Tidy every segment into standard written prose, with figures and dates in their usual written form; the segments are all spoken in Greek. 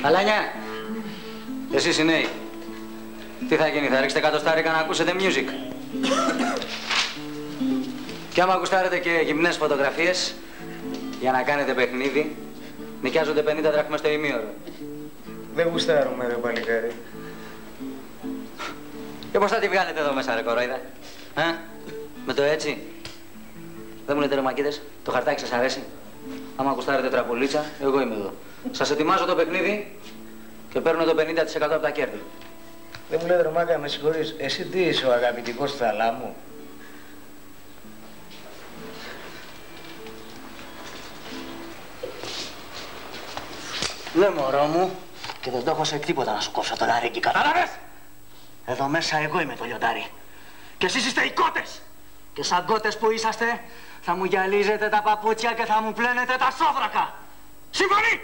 Αλάνια, εσείς οι νέοι, τι θα γίνει, θα ρίξετε κατοστάρικα να ακούσετε music? Κι άμα γουστάρετε και γυμνές φωτογραφίες για να κάνετε παιχνίδι, νοικιάζονται 50 δραχμές το ημίωρο. Δεν γουστάρουμε ρε παλικάρι. Και πώς θα τη βγάλετε εδώ μέσα ρε κορόιδα? Με το έτσι? Δεν μου λέτε ρε μακίδες, το χαρτάκι σας αρέσει? Άμα γουστάρετε τραπουλίτσα, εγώ είμαι εδώ. Σας ετοιμάζω το παιχνίδι και παίρνω το 50% από τα κέρδη. Δεν μου λέτε ρε μάκα, με συγχωρείς, εσύ τι είσαι ο αγαπητικός θαλάμου? Ναι μωρό μου, και δεν το έχω σε τίποτα να σου κόψω το λαρίκι, κατάλαβες? Εδώ μέσα εγώ είμαι το λιοντάρι. Και εσείς είστε οι κότες. Και σαν κότες που είσαστε, θα μου γυαλίζετε τα παπούτσια και θα μου πλένετε τα σόβρακα. Συμφωνεί?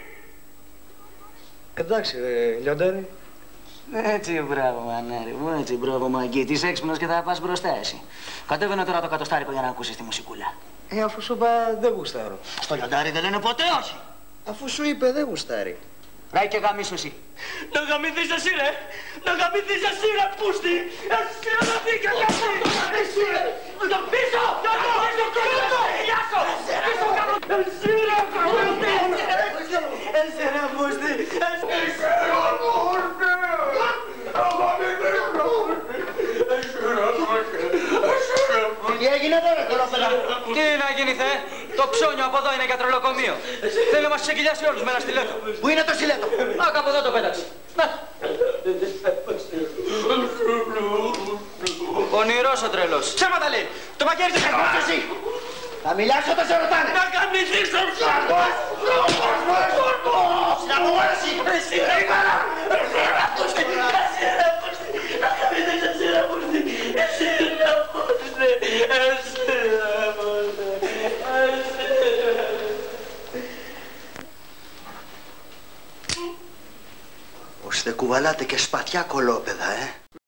Εντάξει ρε λιοντάρι. Έτσι μπράβο μανάρι μου, έτσι μπράβο μαγκίτη. Είσαι έξυπνος και θα πας μπροστά εσύ. Κατέβαινε τώρα το κατοστάρικο για να ακούσεις τη μουσικούλα. Αφού σου είπα δεν γουστάρω. Στο λιοντάρι δεν λένε ποτέ όχι. Αφού σου είπε δεν γουστάρει. Ράι και γαμίσου εσύ. Να γαμηθείς εσύ ρε! Να γαμηθείς εσύ ρε πούστη! Εσύ ρε να δει και εσύ! Εσύ ρε! Το πίσω! Το πίσω! Γεια σου! Πίσω κάνω! Εσύ ρε πούστη! Εσύ ρε πούστη! Εσύ ρε πούστη! Τι έγινε τώρα κορόπεδα? Τι να γίνει θε, το ψώνιο από εδώ είναι για τρολοκομείο. Θέλει να μας ξεκυλιάσει όλους με ένα στιλέτο. Πού είναι το στιλέτο? Άκα από εδώ το πέταξε. Να. Πονηρός ο τρελός. Ψέματα λέει! Το μαγέρι δεν θα εσύ! Θα μιλάς όταν σε ρωτάνε! Να γαμηθείς τον ψάρκος! Συναπογόραση! Εσύ ρε καλά! Εσύ ρε πούστη! Εσύ ρε πούστη! Να γαμηθείς εσύ ρε πούστη! Εσύ ρε πούστη! Εσύ ρε πούστη! Ώστε κουβαλάτε και σπαθιά κολόπεδα,